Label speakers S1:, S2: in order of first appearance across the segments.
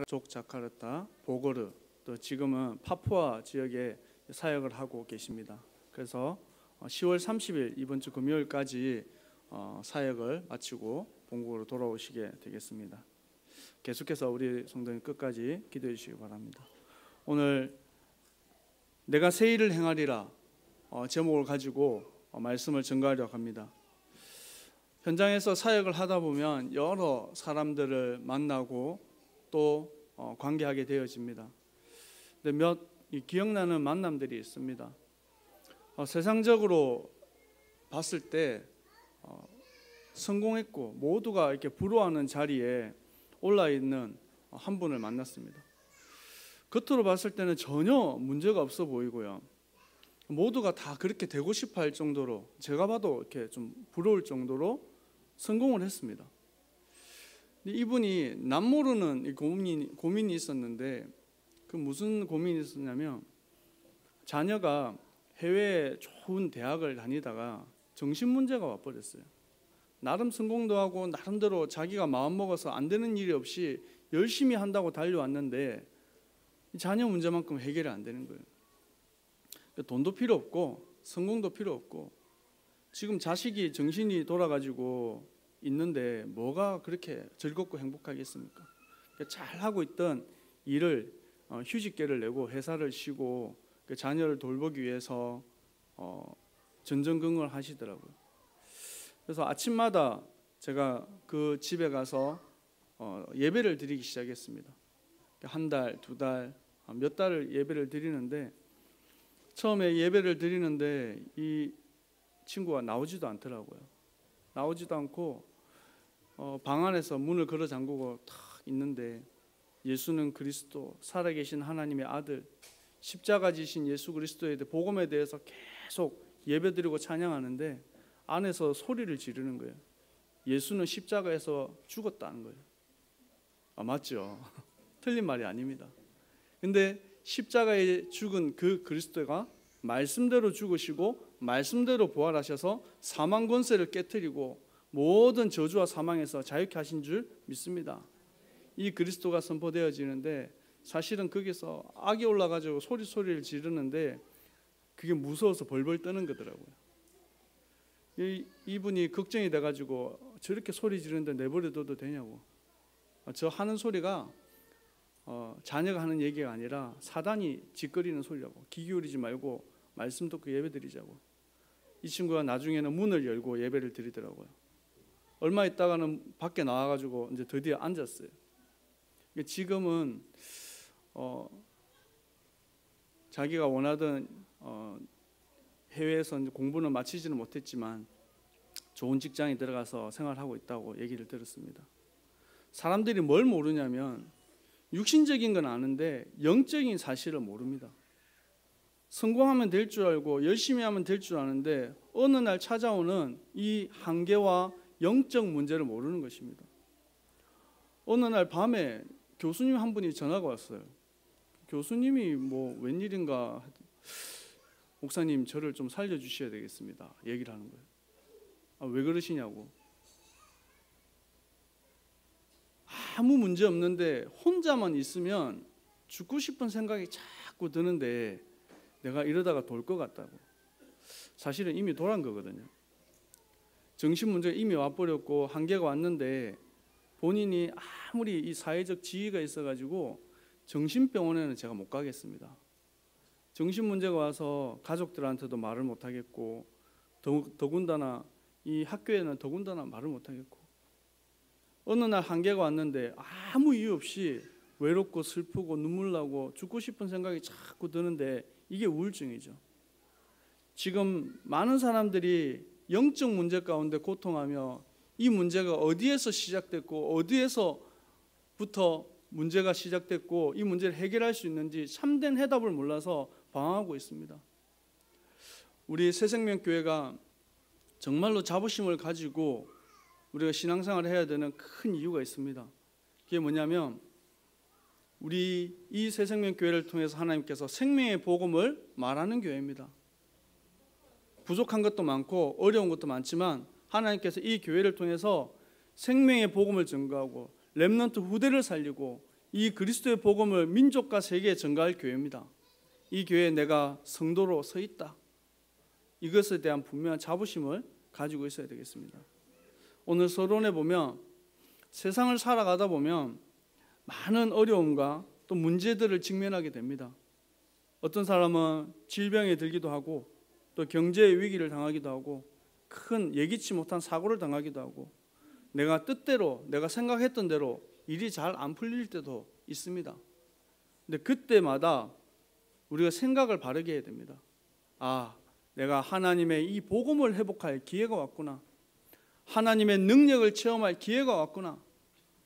S1: 자카르타, 보고르, 또 지금은 파푸아 지역에 사역을 하고 계십니다. 그래서 10월 30일 이번 주 금요일까지 사역을 마치고 본국으로 돌아오시게 되겠습니다. 계속해서 우리 성도님 끝까지 기도해 주시기 바랍니다. 오늘 내가 새 일을 행하리라 제목을 가지고 말씀을 전가하려고 합니다. 현장에서 사역을 하다 보면 여러 사람들을 만나고 또 관계하게 되어집니다. 근데 몇 기억나는 만남들이 있습니다. 세상적으로 봤을 때 성공했고 모두가 이렇게 부러워하는 자리에 올라 있는 한 분을 만났습니다. 겉으로 봤을 때는 전혀 문제가 없어 보이고요. 모두가 다 그렇게 되고 싶어 할 정도로, 제가 봐도 이렇게 좀 부러울 정도로 성공을 했습니다. 이분이 남모르는 고민이 있었는데, 그 무슨 고민이 있었냐면, 자녀가 해외에 좋은 대학을 다니다가 정신문제가 와버렸어요. 나름 성공도 하고 나름대로 자기가 마음먹어서 안 되는 일이 없이 열심히 한다고 달려왔는데 자녀 문제만큼 해결이 안 되는 거예요. 돈도 필요 없고 성공도 필요 없고 지금 자식이 정신이 돌아가지고 있는데 뭐가 그렇게 즐겁고 행복하겠습니까? 잘하고 있던 일을 휴직계를 내고 회사를 쉬고 자녀를 돌보기 위해서 전전긍긍을 하시더라고요. 그래서 아침마다 제가 그 집에 가서 예배를 드리기 시작했습니다. 한 달, 두 달, 몇 달을 예배를 드리는데 처음에 예배를 드리는데 이 친구가 나오지도 않더라고요. 나오지도 않고 방 안에서 문을 걸어 잠그고 탁 있는데 예수는 그리스도, 살아계신 하나님의 아들, 십자가 지신 예수 그리스도에 대해 복음에 대해서 계속 예배드리고 찬양하는데 안에서 소리를 지르는 거예요. 예수는 십자가에서 죽었다는 거예요. 맞죠? 틀린 말이 아닙니다. 근데 십자가에 죽은 그 그리스도가 말씀대로 죽으시고 말씀대로 부활하셔서 사망 권세를 깨트리고 모든 저주와 사망에서 자유케 하신 줄 믿습니다. 이 그리스도가 선포되어지는데 사실은 거기서 악이 올라가지고 소리를 지르는데 그게 무서워서 벌벌 떠는 거더라고요. 이분이 걱정이 돼가지고 저렇게 소리 지르는데 내버려둬도 되냐고. 저 하는 소리가 자녀가 하는 얘기가 아니라 사단이 짓거리는 소리라고. 귀 기울이지 말고 말씀 듣고 예배 드리자고. 이 친구가 나중에는 문을 열고 예배를 드리더라고요. 얼마 있다가는 밖에 나와가지고 이제 드디어 앉았어요. 지금은 자기가 원하던 해외에서 공부는 마치지는 못했지만 좋은 직장에 들어가서 생활하고 있다고 얘기를 들었습니다. 사람들이 뭘 모르냐면 육신적인 건 아는데 영적인 사실을 모릅니다. 성공하면 될 줄 알고 열심히 하면 될 줄 아는데 어느 날 찾아오는 이 한계와 영적 문제를 모르는 것입니다. 어느 날 밤에 교수님 한 분이 전화가 왔어요. 교수님이 뭐 웬일인가, 목사님 저를 좀 살려주셔야 되겠습니다. 얘기를 하는 거예요. 왜 그러시냐고. 아무 문제 없는데 혼자만 있으면 죽고 싶은 생각이 자꾸 드는데 내가 이러다가 돌 것 같다고. 사실은 이미 돌아간 거거든요. 정신 문제가 이미 와버렸고 한계가 왔는데 본인이 아무리 이 사회적 지위가 있어가지고 정신병원에는 제가 못 가겠습니다. 정신 문제가 와서 가족들한테도 말을 못 하겠고 더군다나 이 학교에는 더군다나 말을 못 하겠고 어느 날 한계가 왔는데 아무 이유 없이 외롭고 슬프고 눈물 나고 죽고 싶은 생각이 자꾸 드는데 이게 우울증이죠. 지금 많은 사람들이 영적 문제 가운데 고통하며 이 문제가 어디에서 시작됐고 어디에서부터 문제가 시작됐고 이 문제를 해결할 수 있는지 참된 해답을 몰라서 방황하고 있습니다. 우리 새생명교회가 정말로 자부심을 가지고 우리가 신앙생활을 해야 되는 큰 이유가 있습니다. 그게 뭐냐면 우리 이 새생명교회를 통해서 하나님께서 생명의 복음을 말하는 교회입니다. 부족한 것도 많고 어려운 것도 많지만 하나님께서 이 교회를 통해서 생명의 복음을 전가하고 렘넌트 후대를 살리고 이 그리스도의 복음을 민족과 세계에 전가할 교회입니다. 이 교회에 내가 성도로 서 있다. 이것에 대한 분명한 자부심을 가지고 있어야 되겠습니다. 오늘 서론에 보면 세상을 살아가다 보면 많은 어려움과 또 문제들을 직면하게 됩니다. 어떤 사람은 질병에 들기도 하고 또 경제의 위기를 당하기도 하고 큰 예기치 못한 사고를 당하기도 하고 내가 뜻대로 내가 생각했던 대로 일이 잘 안 풀릴 때도 있습니다. 근데 그때마다 우리가 생각을 바르게 해야 됩니다. 아, 내가 하나님의 이 복음을 회복할 기회가 왔구나. 하나님의 능력을 체험할 기회가 왔구나.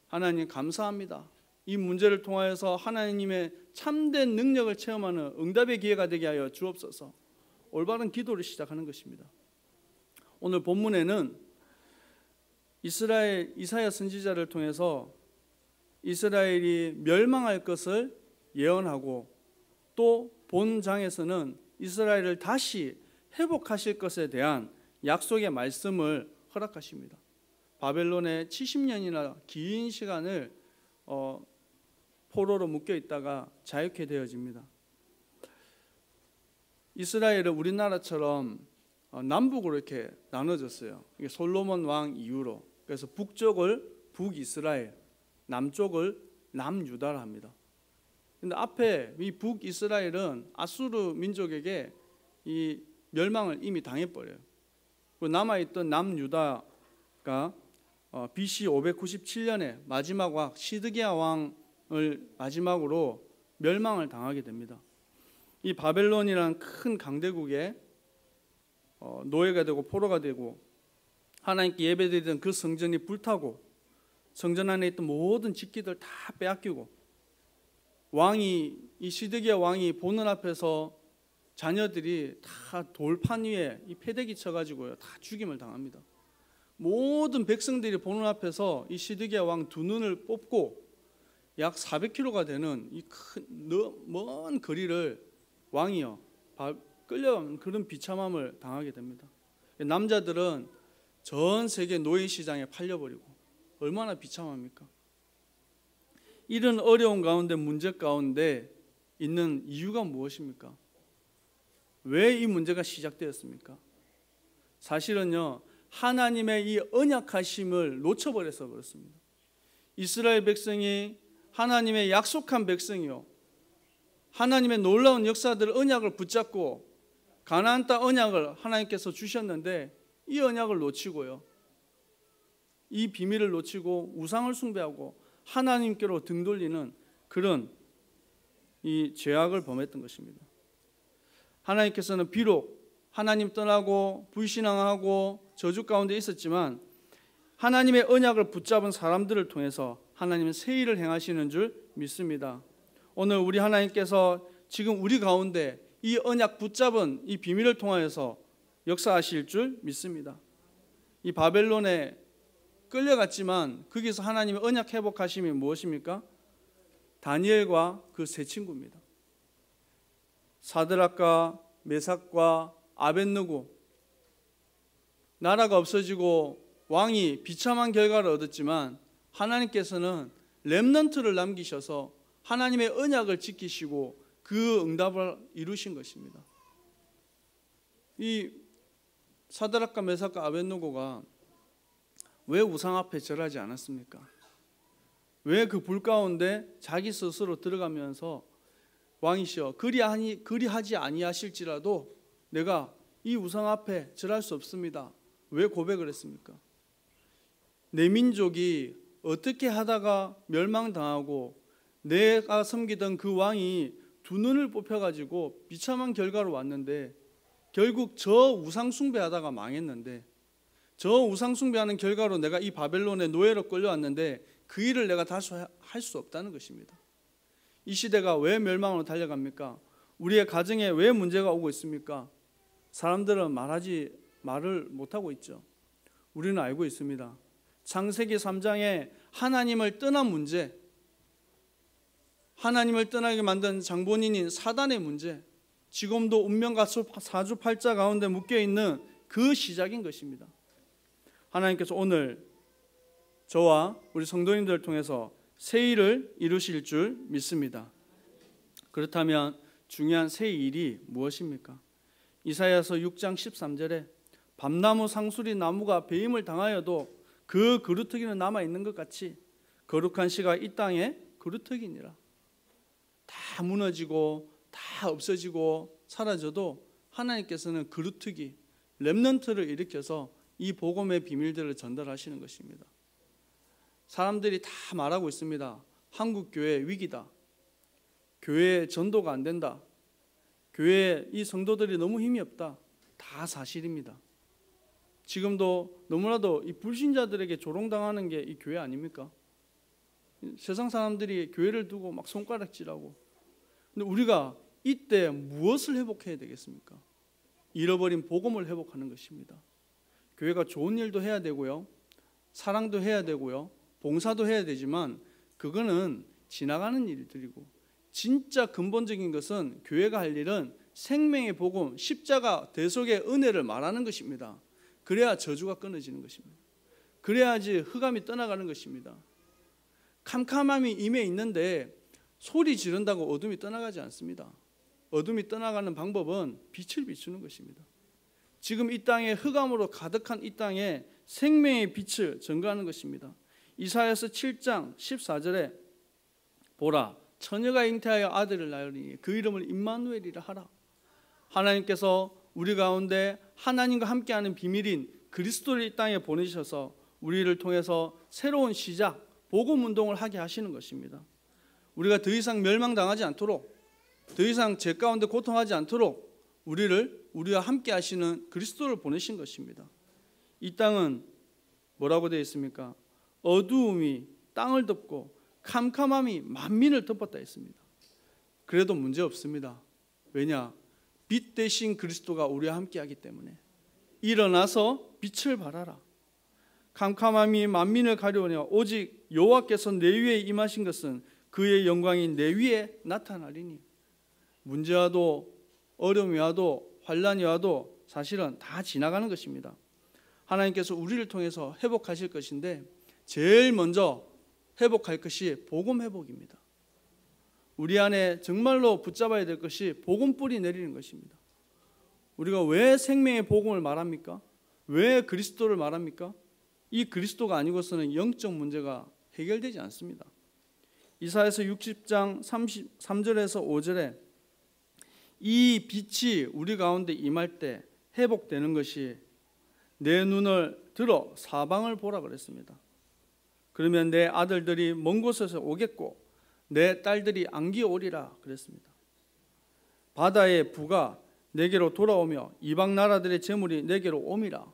S1: 하나님 감사합니다. 이 문제를 통하여서 하나님의 참된 능력을 체험하는 응답의 기회가 되게 하여 주옵소서. 올바른 기도를 시작하는 것입니다. 오늘 본문에는 이스라엘 이사야 선지자를 통해서 이스라엘이 멸망할 것을 예언하고 또 본장에서는 이스라엘을 다시 회복하실 것에 대한 약속의 말씀을 허락하십니다. 바벨론에 70년이나 긴 시간을 포로로 묶여 있다가 자유케 되어집니다. 이스라엘은 우리나라처럼 남북으로 이렇게 나눠졌어요. 이게 솔로몬 왕 이후로. 그래서 북쪽을 북이스라엘, 남쪽을 남유다라 합니다. 근데 앞에 이 북이스라엘은 아수르 민족에게 이 멸망을 이미 당해버려요. 그리고 남아있던 남유다가 BC 597년에 마지막 왕 시드기야 왕을 마지막으로 멸망을 당하게 됩니다. 이 바벨론이라는 큰 강대국에 노예가 되고 포로가 되고 하나님께 예배드리던 그 성전이 불타고 성전 안에 있던 모든 직기들 다 빼앗기고 왕이 이 시드기야 왕이 보는 앞에서 자녀들이 다 돌판 위에 이 패대기 쳐가지고요 다 죽임을 당합니다. 모든 백성들이 보는 앞에서 이 시드기야 왕 두 눈을 뽑고 약 400km가 되는 이 큰 먼 거리를 왕이요 끌려가는 그런 비참함을 당하게 됩니다. 남자들은 전 세계 노예 시장에 팔려버리고 얼마나 비참합니까? 이런 어려운 가운데 문제 가운데 있는 이유가 무엇입니까? 왜 이 문제가 시작되었습니까? 사실은요 하나님의 이 언약하심을 놓쳐버려서 그렇습니다. 이스라엘 백성이 하나님의 약속한 백성이요 하나님의 놀라운 역사들 언약을 붙잡고 가나안 땅 언약을 하나님께서 주셨는데 이 언약을 놓치고요 이 비밀을 놓치고 우상을 숭배하고 하나님께로 등 돌리는 그런 이 죄악을 범했던 것입니다. 하나님께서는 비록 하나님 떠나고 불신앙하고 저주 가운데 있었지만 하나님의 언약을 붙잡은 사람들을 통해서 하나님은 새 일을 행하시는 줄 믿습니다. 오늘 우리 하나님께서 지금 우리 가운데 이 언약 붙잡은 이 비밀을 통하여서 역사하실 줄 믿습니다. 이 바벨론에 끌려갔지만 거기서 하나님의 언약 회복하심이 무엇입니까? 다니엘과 그 세 친구입니다. 사드락과 메삭과 아벳느고 나라가 없어지고 왕이 비참한 결과를 얻었지만 하나님께서는 렘넌트를 남기셔서 하나님의 언약을 지키시고 그 응답을 이루신 것입니다. 이 사드락과 메삭과 아벳느고가 왜 우상 앞에 절하지 않았습니까? 왜 그 불 가운데 자기 스스로 들어가면서 왕이시여 그리하지 아니하실지라도 내가 이 우상 앞에 절할 수 없습니다. 왜 고백을 했습니까? 내 민족이 어떻게 하다가 멸망당하고 내가 섬기던 그 왕이 두 눈을 뽑혀가지고 비참한 결과로 왔는데 결국 저 우상 숭배하다가 망했는데 저 우상 숭배하는 결과로 내가 이 바벨론의 노예로 끌려왔는데 그 일을 내가 다시 할 수 없다는 것입니다. 이 시대가 왜 멸망으로 달려갑니까? 우리의 가정에 왜 문제가 오고 있습니까? 사람들은 말을 못하고 있죠. 우리는 알고 있습니다. 창세기 3장에 하나님을 떠난 문제, 하나님을 떠나게 만든 장본인인 사단의 문제, 지금도 운명과 사주팔자 가운데 묶여있는 그 시작인 것입니다. 하나님께서 오늘 저와 우리 성도님들을 통해서 새 일을 이루실 줄 믿습니다. 그렇다면 중요한 새 일이 무엇입니까? 이사야서 6장 13절에 밤나무 상수리 나무가 배임을 당하여도 그 그루터기는 남아있는 것 같이 거룩한 씨가 이 땅에 그루터기니라. 다 무너지고 다 없어지고 사라져도 하나님께서는 그루터기, 렘넌트를 일으켜서 이 복음의 비밀들을 전달하시는 것입니다. 사람들이 다 말하고 있습니다. 한국 교회 위기다. 교회 전도가 안 된다. 교회 이 성도들이 너무 힘이 없다. 다 사실입니다. 지금도 너무나도 이 불신자들에게 조롱당하는 게 이 교회 아닙니까? 세상 사람들이 교회를 두고 막 손가락질하고. 근데 우리가 이때 무엇을 회복해야 되겠습니까? 잃어버린 복음을 회복하는 것입니다. 교회가 좋은 일도 해야 되고요, 사랑도 해야 되고요, 봉사도 해야 되지만 그거는 지나가는 일들이고, 진짜 근본적인 것은 교회가 할 일은 생명의 복음, 십자가 대속의 은혜를 말하는 것입니다. 그래야 저주가 끊어지는 것입니다. 그래야지 흑암이 떠나가는 것입니다. 캄캄함이 임해 있는데 소리 지른다고 어둠이 떠나가지 않습니다. 어둠이 떠나가는 방법은 빛을 비추는 것입니다. 지금 이 땅에 흑암으로 가득한 이 땅에 생명의 빛을 전가하는 것입니다. 이사야서 7장 14절에 보라, 처녀가 잉태하여 아들을 낳으리니 그 이름을 임마누엘이라 하라. 하나님께서 우리 가운데 하나님과 함께하는 비밀인 그리스도를 이 땅에 보내셔서 우리를 통해서 새로운 시작, 복음운동을 하게 하시는 것입니다. 우리가 더 이상 멸망당하지 않도록, 더 이상 죄 가운데 고통하지 않도록 우리와 함께 하시는 그리스도를 보내신 것입니다. 이 땅은 뭐라고 되어 있습니까? 어두움이 땅을 덮고 캄캄함이 만민을 덮었다 했습니다. 그래도 문제 없습니다. 왜냐? 빛 대신 그리스도가 우리와 함께 하기 때문에 일어나서 빛을 발하라. 캄캄함이 만민을 가려오냐 오직 여호와께서 내 위에 임하신 것은 그의 영광이 내 위에 나타나리니. 문제와도 어려움이 와도 환난이 와도 사실은 다 지나가는 것입니다. 하나님께서 우리를 통해서 회복하실 것인데 제일 먼저 회복할 것이 복음 회복입니다. 우리 안에 정말로 붙잡아야 될 것이 복음 뿌리 내리는 것입니다. 우리가 왜 생명의 복음을 말합니까? 왜 그리스도를 말합니까? 이 그리스도가 아니고서는 영적 문제가 해결되지 않습니다. 이사야서 60장 3절에서 5절에 이 빛이 우리 가운데 임할 때 회복되는 것이 내 눈을 들어 사방을 보라 그랬습니다. 그러면 내 아들들이 먼 곳에서 오겠고 내 딸들이 안기 오리라 그랬습니다. 바다의 부가 내게로 돌아오며 이방 나라들의 재물이 내게로 옴이라.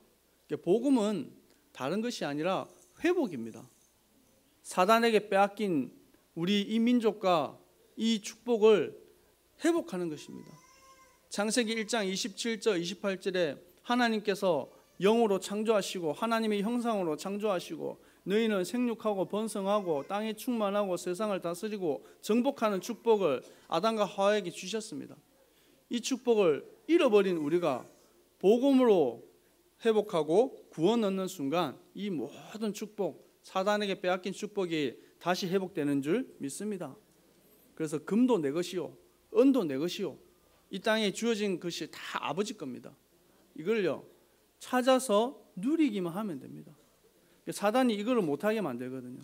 S1: 복음은 다른 것이 아니라 회복입니다. 사단에게 빼앗긴 우리 이 민족과 이 축복을 회복하는 것입니다. 창세기 1장 27절 28절에 하나님께서 영으로 창조하시고 하나님의 형상으로 창조하시고 너희는 생육하고 번성하고 땅에 충만하고 세상을 다스리고 정복하는 축복을 아담과 하와에게 주셨습니다. 이 축복을 잃어버린 우리가 복음으로 회복하고 구원 얻는 순간 이 모든 축복, 사단에게 빼앗긴 축복이 다시 회복되는 줄 믿습니다. 그래서 금도 내 것이요 은도 내 것이요 이 땅에 주어진 것이 다 아버지 겁니다. 이걸요 찾아서 누리기만 하면 됩니다. 사단이 이거를 못하게 만들거든요.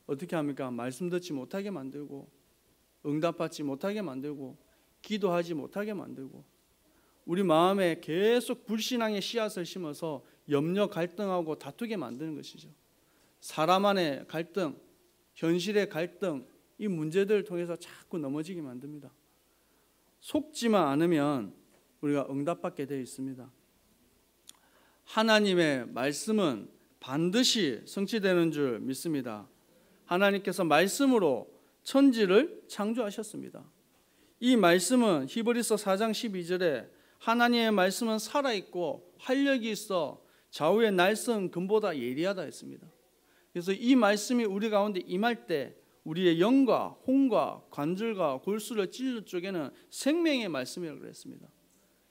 S1: 어떻게 합니까? 말씀 듣지 못하게 만들고 응답받지 못하게 만들고 기도하지 못하게 만들고 우리 마음에 계속 불신앙의 씨앗을 심어서 염려 갈등하고 다투게 만드는 것이죠. 사람 안의 갈등, 현실의 갈등, 이 문제들을 통해서 자꾸 넘어지게 만듭니다. 속지만 않으면 우리가 응답받게 되어 있습니다. 하나님의 말씀은 반드시 성취되는 줄 믿습니다. 하나님께서 말씀으로 천지를 창조하셨습니다. 이 말씀은 히브리서 4장 12절에 하나님의 말씀은 살아있고 활력이 있어 좌우의 날선 금보다 예리하다 했습니다. 그래서 이 말씀이 우리 가운데 임할 때 우리의 영과 혼과 관절과 골수를 찔러 쪼개는 생명의 말씀이라고 그랬습니다.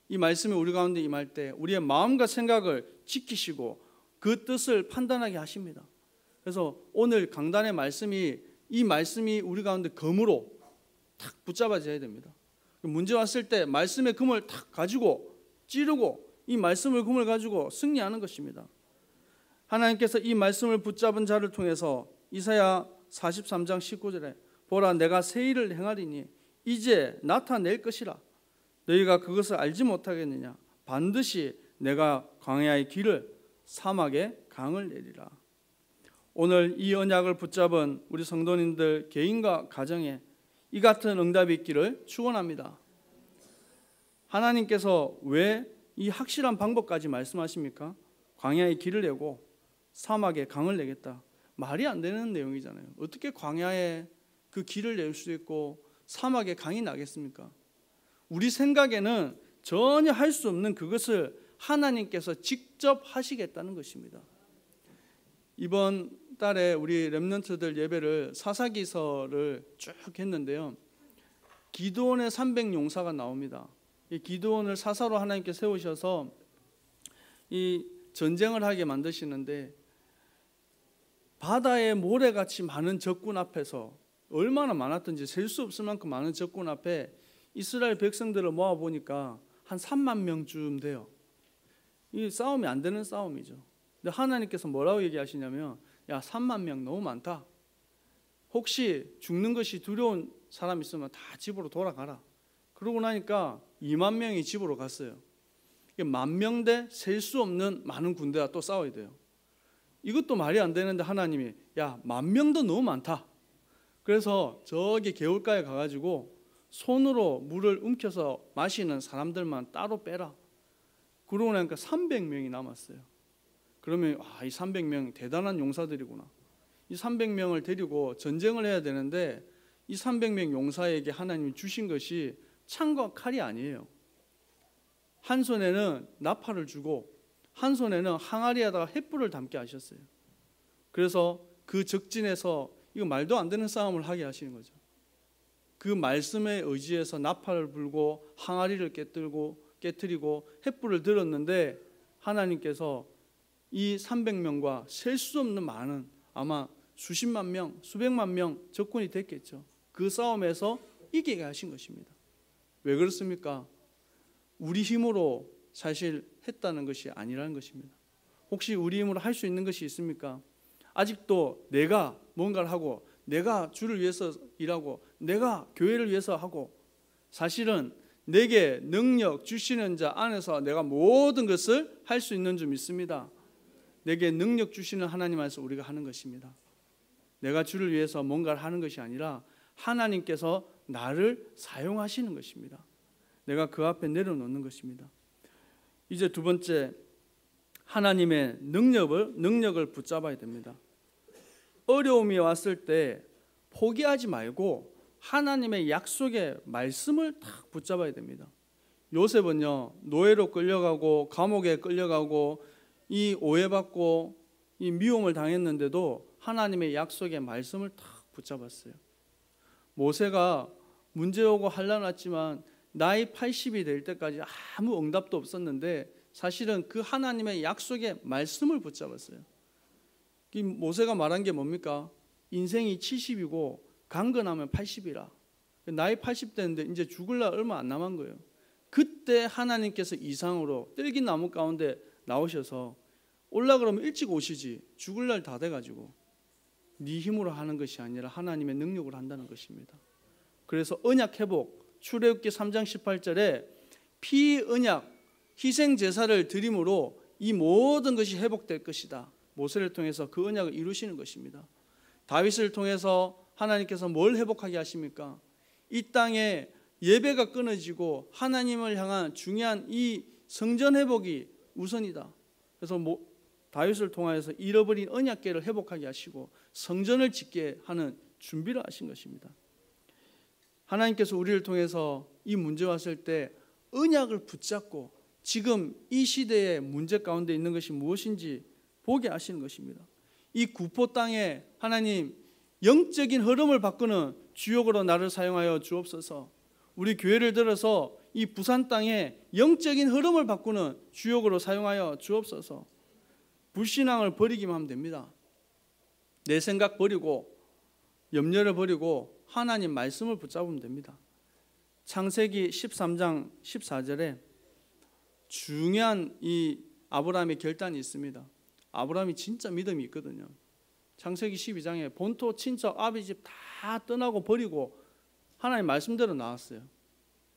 S1: 이 말씀이 우리 가운데 임할 때 우리의 마음과 생각을 지키시고 그 뜻을 판단하게 하십니다. 그래서 오늘 강단의 말씀이 이 말씀이 우리 가운데 검으로 탁 붙잡아져야 됩니다. 문제 왔을 때 말씀의 검을 탁 가지고 찌르고 이 말씀의 검을 가지고 승리하는 것입니다. 하나님께서 이 말씀을 붙잡은 자를 통해서 이사야 43장 19절에 보라 내가 새 일을 행하리니 이제 나타낼 것이라 너희가 그것을 알지 못하겠느냐 반드시 내가 광야의 길을 사막에 강을 내리라. 오늘 이 언약을 붙잡은 우리 성도님들 개인과 가정에 이 같은 응답이 있기를 축원합니다. 하나님께서 왜 이 확실한 방법까지 말씀하십니까? 광야의 길을 내고 사막에 강을 내겠다. 말이 안 되는 내용이잖아요. 어떻게 광야에 그 길을 낼 수 있고 사막에 강이 나겠습니까? 우리 생각에는 전혀 할 수 없는 그것을 하나님께서 직접 하시겠다는 것입니다. 이번 달에 우리 렘넌트들 예배를 사사기서를 쭉 했는데요. 기드온의 300용사가 나옵니다. 이 기드온을 사사로 하나님께 세우셔서 이 전쟁을 하게 만드시는데 바다에 모래같이 많은 적군 앞에서 얼마나 많았던지 셀 수 없을 만큼 많은 적군 앞에 이스라엘 백성들을 모아보니까 한 3만 명쯤 돼요. 이 싸움이 안 되는 싸움이죠. 근데 하나님께서 뭐라고 얘기하시냐면 야 3만 명 너무 많다. 혹시 죽는 것이 두려운 사람 있으면 다 집으로 돌아가라. 그러고 나니까 2만 명이 집으로 갔어요. 10,000명 대 셀 수 없는 많은 군대와 또 싸워야 돼요. 이것도 말이 안 되는데 하나님이 야 10,000명도 너무 많다. 그래서 저기 개울가에 가가지고 손으로 물을 움켜서 마시는 사람들만 따로 빼라. 그러고 나니까 300명이 남았어요. 그러면 이 300명 대단한 용사들이구나. 이 300명을 데리고 전쟁을 해야 되는데 이 300명 용사에게 하나님이 주신 것이 창과 칼이 아니에요. 한 손에는 나팔을 주고 한 손에는 항아리에다가 횃불을 담게 하셨어요. 그래서 그 적진에서 이거 말도 안 되는 싸움을 하게 하시는 거죠. 그 말씀에 의지해서 나팔을 불고 항아리를 깨뜨리고 횃불을 들었는데 하나님께서 이 300명과 셀 수 없는 많은 아마 수십만 명, 수백만 명 적군이 됐겠죠. 그 싸움에서 이기게 하신 것입니다. 왜 그렇습니까? 우리 힘으로 사실 했다는 것이 아니라는 것입니다. 혹시 우리 힘으로 할 수 있는 것이 있습니까? 아직도 내가 뭔가를 하고 내가 주를 위해서 일하고 내가 교회를 위해서 하고 사실은 내게 능력 주시는 자 안에서 내가 모든 것을 할 수 있는 줄 믿습니다. 내게 능력 주시는 하나님 안에서 우리가 하는 것입니다. 내가 주를 위해서 뭔가를 하는 것이 아니라 하나님께서 나를 사용하시는 것입니다. 내가 그 앞에 내려놓는 것입니다. 이제 두 번째, 하나님의 능력을 붙잡아야 됩니다. 어려움이 왔을 때 포기하지 말고 하나님의 약속의 말씀을 딱 붙잡아야 됩니다. 요셉은요, 노예로 끌려가고 감옥에 끌려가고 이 오해받고 이 미움을 당했는데도 하나님의 약속의 말씀을 딱 붙잡았어요. 모세가 문제 오고 환난 왔지만 나이 80이 될 때까지 아무 응답도 없었는데 사실은 그 하나님의 약속의 말씀을 붙잡았어요. 이 모세가 말한 게 뭡니까? 인생이 70이고 강건하면 80이라. 나이 80 됐는데 이제 죽을 날 얼마 안 남은 거예요. 그때 하나님께서 이상으로 뜰기나무 가운데 나오셔서 올라 그러면 일찍 오시지 죽을 날 다 돼가지고 네 힘으로 하는 것이 아니라 하나님의 능력으로 한다는 것입니다. 그래서 언약 회복 출애굽기 3장 18절에 피언약 희생 제사를 드림으로 이 모든 것이 회복될 것이다. 모세를 통해서 그 언약을 이루시는 것입니다. 다윗을 통해서 하나님께서 뭘 회복하게 하십니까? 이 땅에 예배가 끊어지고 하나님을 향한 중요한 이 성전 회복이 우선이다. 그래서 다윗을 통하여서 잃어버린 언약궤를 회복하게 하시고 성전을 짓게 하는 준비를 하신 것입니다. 하나님께서 우리를 통해서 이 문제 왔을 때 언약을 붙잡고 지금 이 시대의 문제 가운데 있는 것이 무엇인지 보게 하시는 것입니다. 이 구포 땅에 하나님 영적인 흐름을 바꾸는 주역으로 나를 사용하여 주옵소서. 우리 교회를 들어서 이 부산 땅에 영적인 흐름을 바꾸는 주역으로 사용하여 주옵소서. 불신앙을 버리기만 하면 됩니다. 내 생각 버리고 염려를 버리고 하나님 말씀을 붙잡으면 됩니다. 창세기 13장 14절에 중요한 이 아브라함의 결단이 있습니다. 아브라함이 진짜 믿음이 있거든요. 창세기 12장에 본토 친척 아비 집 다 떠나고 버리고 하나님 말씀대로 나왔어요.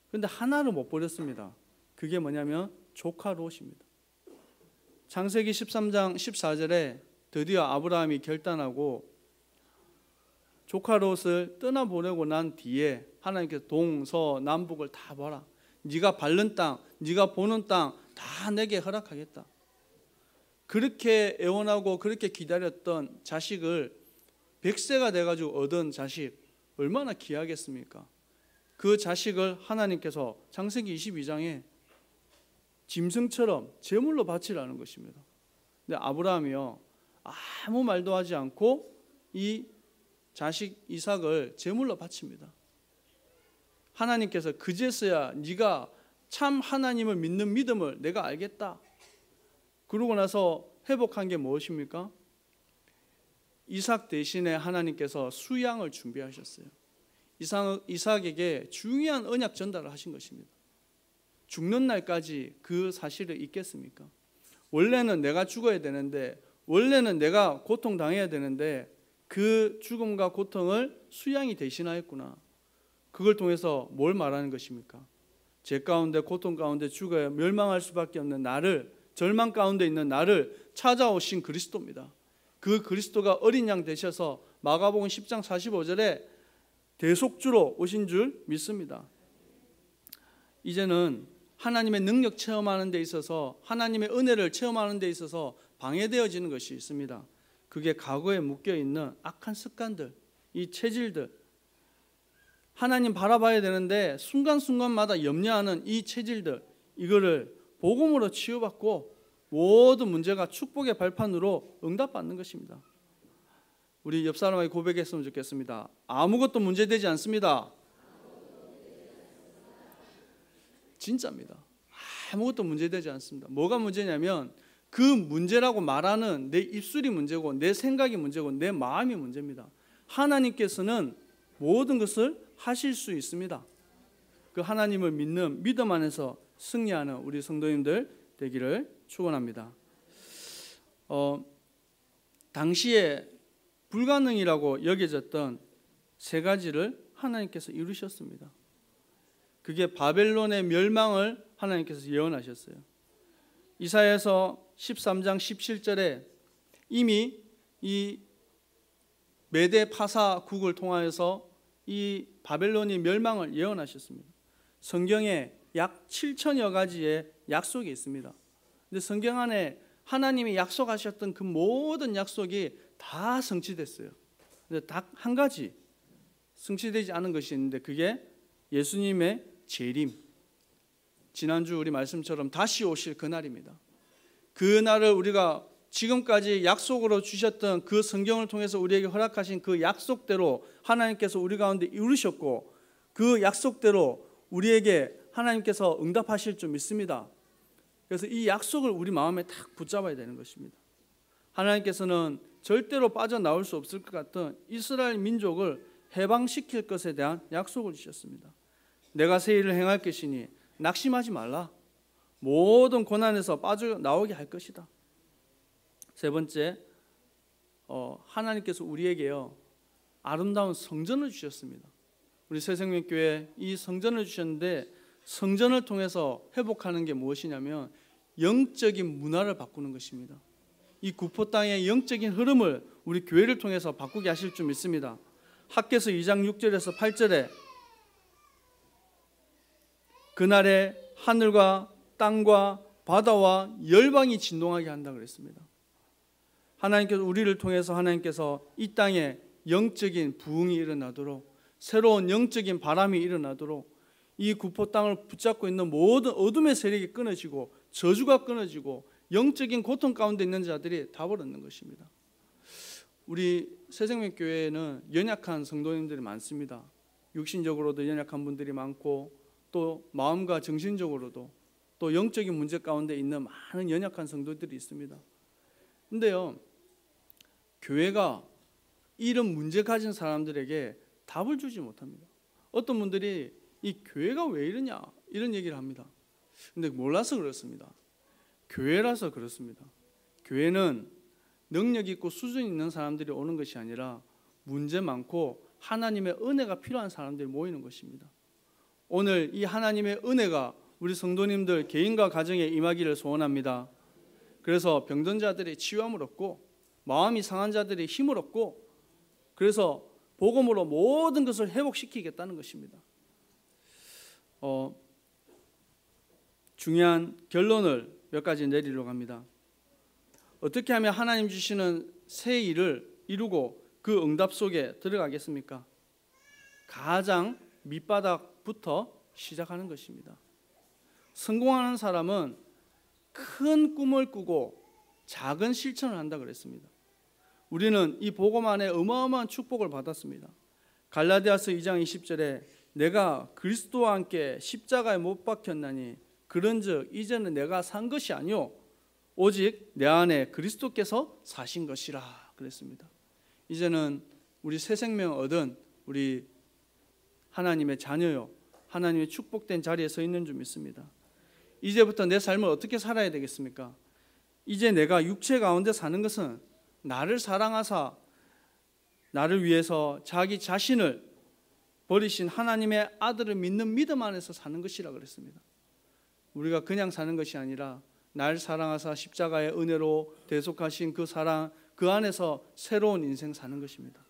S1: 그런데 하나를 못 버렸습니다. 그게 뭐냐면 조카 롯입니다. 창세기 13장 14절에 드디어 아브라함이 결단하고 조카 롯을 떠나보내고 난 뒤에 하나님께서 동서남북을 다 봐라. 네가 밟는 땅, 네가 보는 땅 다 내게 허락하겠다. 그렇게 애원하고 그렇게 기다렸던 자식을 100세가 돼가지고 얻은 자식 얼마나 귀하겠습니까? 그 자식을 하나님께서 창세기 22장에 짐승처럼 제물로 바치라는 것입니다. 근데 아브라함이요 아무 말도 하지 않고 이 자식 이삭을 제물로 바칩니다. 하나님께서 그제서야 네가 참 하나님을 믿는 믿음을 내가 알겠다. 그러고 나서 회복한 게 무엇입니까? 이삭 대신에 하나님께서 수양을 준비하셨어요. 이삭에게 중요한 언약 전달을 하신 것입니다. 죽는 날까지 그 사실을 잊겠습니까? 원래는 내가 죽어야 되는데, 원래는 내가 고통당해야 되는데 그 죽음과 고통을 수양이 대신하였구나. 그걸 통해서 뭘 말하는 것입니까? 죄 가운데 고통 가운데 죽어야 멸망할 수밖에 없는 나를, 절망 가운데 있는 나를 찾아오신 그리스도입니다. 그 그리스도가 어린 양 되셔서 마가복음 10장 45절에 대속주로 오신 줄 믿습니다. 이제는 하나님의 능력 체험하는 데 있어서, 하나님의 은혜를 체험하는 데 있어서 방해되어지는 것이 있습니다. 그게 과거에 묶여있는 악한 습관들, 이 체질들, 하나님 바라봐야 되는데 순간순간마다 염려하는 이 체질들, 이거를 복음으로 치유받고 모든 문제가 축복의 발판으로 응답받는 것입니다. 우리 옆 사람에게 고백했으면 좋겠습니다. 아무것도 문제되지 않습니다. 진짜입니다. 아무것도 문제되지 않습니다. 뭐가 문제냐면 그 문제라고 말하는 내 입술이 문제고 내 생각이 문제고 내 마음이 문제입니다. 하나님께서는 모든 것을 하실 수 있습니다. 그 하나님을 믿는 믿음 안에서 승리하는 우리 성도님들 되기를 축원합니다. 당시에 불가능이라고 여겨졌던 세 가지를 하나님께서 이루셨습니다. 그게 바벨론의 멸망을 하나님께서 예언하셨어요. 이사야서 13장 17절에 이미 이 메대 파사국을 통하여서 이 바벨론이 멸망을 예언하셨습니다. 성경에 약 7천여 가지의 약속이 있습니다. 근데 성경 안에 하나님이 약속하셨던 그 모든 약속이 다 성취됐어요. 근데 딱 한 가지 성취되지 않은 것이 있는데 그게 예수님의 재림. 지난주 우리 말씀처럼 다시 오실 그날입니다. 그날을 우리가 지금까지 약속으로 주셨던 그 성경을 통해서 우리에게 허락하신 그 약속대로 하나님께서 우리 가운데 이루셨고 그 약속대로 우리에게 하나님께서 응답하실 줄 믿습니다. 그래서 이 약속을 우리 마음에 딱 붙잡아야 되는 것입니다. 하나님께서는 절대로 빠져나올 수 없을 것 같은 이스라엘 민족을 해방시킬 것에 대한 약속을 주셨습니다. 내가 새 일을 행할 것이니 낙심하지 말라. 모든 고난에서 빠져나오게 할 것이다. 세 번째, 하나님께서 우리에게요 아름다운 성전을 주셨습니다. 우리 새생명교회 이 성전을 주셨는데 성전을 통해서 회복하는 게 무엇이냐면 영적인 문화를 바꾸는 것입니다. 이 구포 땅의 영적인 흐름을 우리 교회를 통해서 바꾸게 하실 줄 믿습니다. 학개서 2장 6절에서 8절에 그날에 하늘과 땅과 바다와 열방이 진동하게 한다고 그랬습니다. 하나님께서 우리를 통해서 하나님께서 이 땅에 영적인 부흥이 일어나도록 새로운 영적인 바람이 일어나도록 이 구포 땅을 붙잡고 있는 모든 어둠의 세력이 끊어지고 저주가 끊어지고 영적인 고통 가운데 있는 자들이 답을 얻는 것입니다. 우리 새생명교회에는 연약한 성도님들이 많습니다. 육신적으로도 연약한 분들이 많고 또 마음과 정신적으로도 또 영적인 문제 가운데 있는 많은 연약한 성도들이 있습니다. 근데요, 교회가 이런 문제 가진 사람들에게 답을 주지 못합니다. 어떤 분들이 이 교회가 왜 이러냐 이런 얘기를 합니다. 근데 몰라서 그렇습니다. 교회라서 그렇습니다. 교회는 능력 있고 수준 있는 사람들이 오는 것이 아니라 문제 많고 하나님의 은혜가 필요한 사람들이 모이는 것입니다. 오늘 이 하나님의 은혜가 우리 성도님들 개인과 가정에 임하기를 소원합니다. 그래서 병든 자들이 치유함을 얻고 마음이 상한 자들이 힘을 얻고 그래서 복음으로 모든 것을 회복시키겠다는 것입니다. 중요한 결론을 몇 가지 내리려고 합니다. 어떻게 하면 하나님 주시는 새 일을 이루고 그 응답 속에 들어가겠습니까? 가장 밑바닥부터 시작하는 것입니다. 성공하는 사람은 큰 꿈을 꾸고 작은 실천을 한다 그랬습니다. 우리는 이 복음 안에 어마어마한 축복을 받았습니다. 갈라디아서 2장 20절에 내가 그리스도와 함께 십자가에 못 박혔나니 그런즉 이제는 내가 산 것이 아니요 오직 내 안에 그리스도께서 사신 것이라 그랬습니다. 이제는 우리 새 생명 얻은 우리 하나님의 자녀요 하나님의 축복된 자리에 서 있는 줄 믿습니다. 이제부터 내 삶을 어떻게 살아야 되겠습니까? 이제 내가 육체 가운데 사는 것은 나를 사랑하사 나를 위해서 자기 자신을 버리신 하나님의 아들을 믿는 믿음 안에서 사는 것이라 그랬습니다. 우리가 그냥 사는 것이 아니라 날 사랑하사 십자가의 은혜로 대속하신 그 사랑 그 안에서 새로운 인생 사는 것입니다.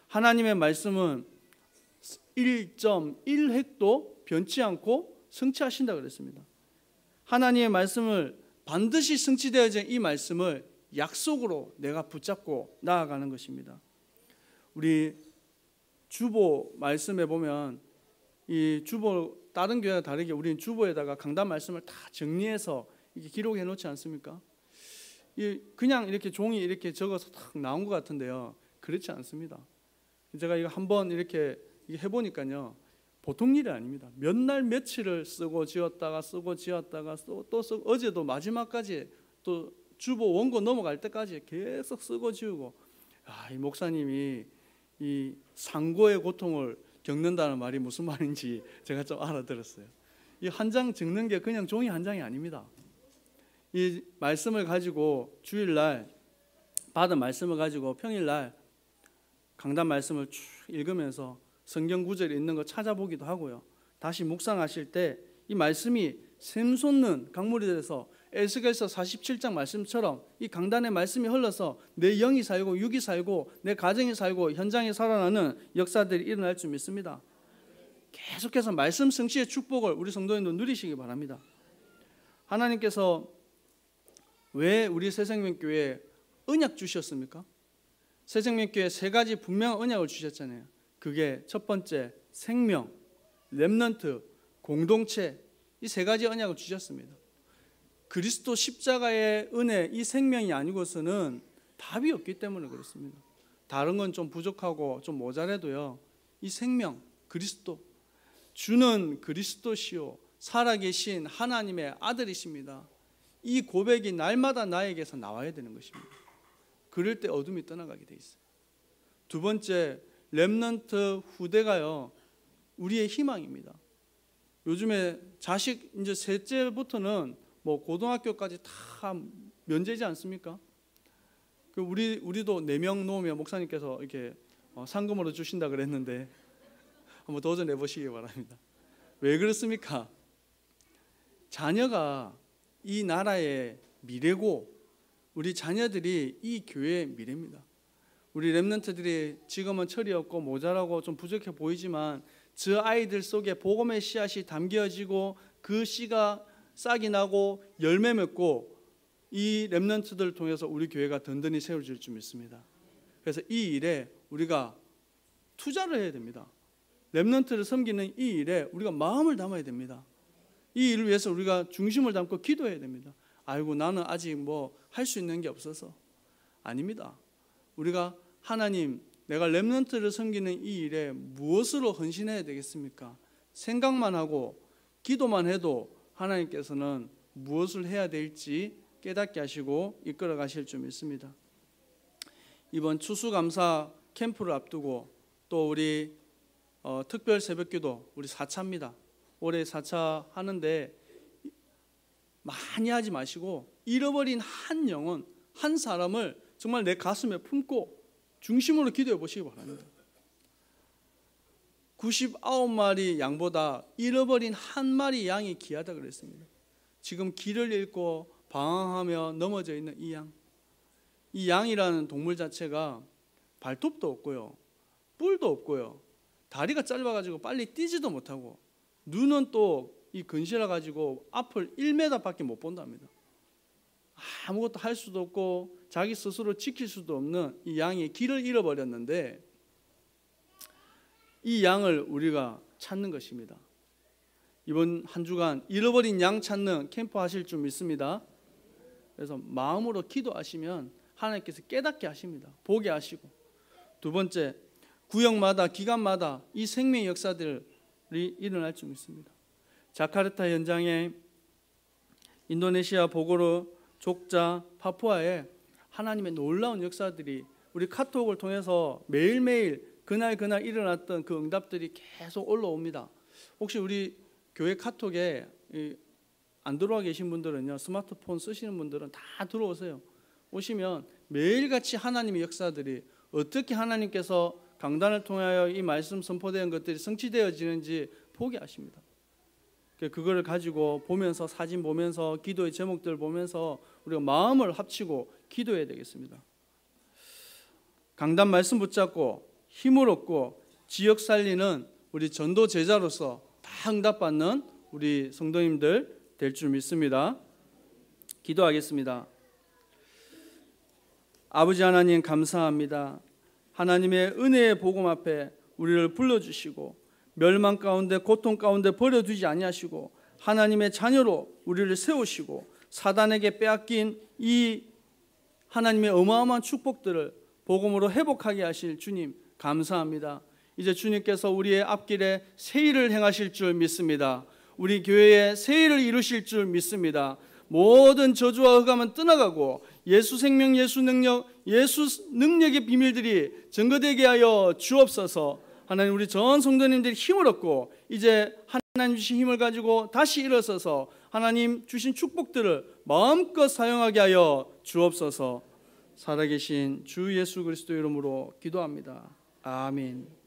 S1: 하나님의 말씀은 1.1획도 변치 않고 성취하신다 그랬습니다. 하나님의 말씀을 반드시 성취되어진 이 말씀을 약속으로 내가 붙잡고 나아가는 것입니다. 우리 주보 말씀에 보면 이 주보 다른 교회와 다르게 우리는 주보에다가 강단 말씀을 다 정리해서 이렇게 기록해 놓지 않습니까? 그냥 이렇게 종이 이렇게 적어서 딱 나온 것 같은데요. 그렇지 않습니다. 제가 이거 한번 이렇게 해보니까요. 보통 일이 아닙니다. 몇 날 며칠을 쓰고 지었다가 또 쓰고 어제도 마지막까지 또 주보 원고 넘어갈 때까지 계속 쓰고 지우고 이 목사님이 이 상고의 고통을 겪는다는 말이 무슨 말인지 제가 좀 알아들었어요. 이 한 장 적는 게 그냥 종이 한 장이 아닙니다. 이 말씀을 가지고 주일날 받은 말씀을 가지고 평일날 강단 말씀을 쭉 읽으면서 성경 구절이 있는 거 찾아보기도 하고요. 다시 묵상하실 때 이 말씀이 샘솟는 강물이 돼서 에스겔서 47장 말씀처럼 이 강단의 말씀이 흘러서 내 영이 살고 육이 살고 내 가정이 살고 현장에 살아나는 역사들이 일어날 줄 믿습니다. 계속해서 말씀 성취의 축복을 우리 성도님도 누리시기 바랍니다. 하나님께서 왜 우리 새생명교회에 언약 주셨습니까? 새생명교회에 세 가지 분명한 언약을 주셨잖아요. 그게 첫 번째 생명, 렘넌트, 공동체 이 세 가지 언약을 주셨습니다. 그리스도 십자가의 은혜 이 생명이 아니고서는 답이 없기 때문에 그렇습니다. 다른 건 좀 부족하고 좀 모자라도요. 이 생명 그리스도 주는 그리스도시요 살아계신 하나님의 아들이십니다. 이 고백이 날마다 나에게서 나와야 되는 것입니다. 그럴 때 어둠이 떠나가게 돼 있어요. 두 번째 렘넌트 후대가요 우리의 희망입니다. 요즘에 자식 이제 셋째부터는 뭐 고등학교까지 다 면제지 않습니까? 우리도 4명 놓으면 목사님께서 이렇게 상금으로 주신다 그랬는데 한번 도전해 보시기 바랍니다. 왜 그렇습니까? 자녀가 이 나라의 미래고 우리 자녀들이 이 교회의 미래입니다. 우리 렘넌트들이 지금은 철이 없고 모자라고 좀 부족해 보이지만 저 아이들 속에 복음의 씨앗이 담겨지고 그 씨가 싹이 나고 열매 맺고 이 렘넌트들을 통해서 우리 교회가 든든히 세워질 줄 믿습니다. 그래서 이 일에 우리가 투자를 해야 됩니다. 렘넌트를 섬기는 이 일에 우리가 마음을 담아야 됩니다. 이 일을 위해서 우리가 중심을 담고 기도해야 됩니다. 아이고 나는 아직 뭐 할 수 있는 게 없어서 아닙니다. 우리가 하나님 내가 렘넌트를 섬기는 이 일에 무엇으로 헌신해야 되겠습니까? 생각만 하고 기도만 해도 하나님께서는 무엇을 해야 될지 깨닫게 하시고 이끌어 가실 줄 믿습니다. 이번 추수감사 캠프를 앞두고 또 우리 특별 새벽기도 우리 4차입니다. 올해 4차 하는데 많이 하지 마시고 잃어버린 한 영혼, 한 사람을 정말 내 가슴에 품고 중심으로 기도해 보시기 바랍니다. 99마리 양보다 잃어버린 한 마리 양이 귀하다 그랬습니다. 지금 길을 잃고 방황하며 넘어져 있는 이 양, 이 양이라는 동물 자체가 발톱도 없고요, 뿔도 없고요, 다리가 짧아가지고 빨리 뛰지도 못하고, 눈은 또 이 근시라 가지고 앞을 1m밖에 못 본답니다. 아무것도 할 수도 없고 자기 스스로 지킬 수도 없는 이 양이 길을 잃어버렸는데, 이 양을 우리가 찾는 것입니다. 이번 한 주간 잃어버린 양 찾는 캠프 하실 줄 믿습니다. 그래서 마음으로 기도하시면 하나님께서 깨닫게 하십니다. 보게 하시고. 두 번째, 구역마다 기간마다 이 생명의 역사들이 일어날 줄 믿습니다. 자카르타 현장에, 인도네시아 보고로, 족자, 파푸아에 하나님의 놀라운 역사들이 우리 카톡을 통해서 매일매일 그날 일어났던 그 응답들이 계속 올라옵니다. 혹시 우리 교회 카톡에 안 들어와 계신 분들은요, 스마트폰 쓰시는 분들은 다 들어오세요. 오시면 매일같이 하나님의 역사들이 어떻게 하나님께서 강단을 통하여 이 말씀 선포된 것들이 성취되어지는지 보게 하십니다. 그거를 가지고 보면서, 사진 보면서, 기도의 제목들 보면서 우리가 마음을 합치고 기도해야 되겠습니다. 강단 말씀 붙잡고 힘을 얻고 지역 살리는 우리 전도 제자로서 다 응답받는 우리 성도님들 될 줄 믿습니다. 기도하겠습니다. 아버지 하나님, 감사합니다. 하나님의 은혜의 복음 앞에 우리를 불러주시고 멸망 가운데, 고통 가운데 버려두지 아니하시고 하나님의 자녀로 우리를 세우시고 사단에게 빼앗긴 이 하나님의 어마어마한 축복들을 복음으로 회복하게 하실 주님, 감사합니다. 이제 주님께서 우리의 앞길에 새 일을 행하실 줄 믿습니다. 우리 교회에 새 일을 이루실 줄 믿습니다. 모든 저주와 흑암은 떠나가고 예수 생명, 예수 능력, 예수 능력의 비밀들이 증거되게 하여 주옵소서. 하나님, 우리 전 성도님들이 힘을 얻고 이제 하나님 주신 힘을 가지고 다시 일어서서 하나님 주신 축복들을 마음껏 사용하게 하여 주옵소서. 살아계신 주 예수 그리스도 이름으로 기도합니다. 아멘.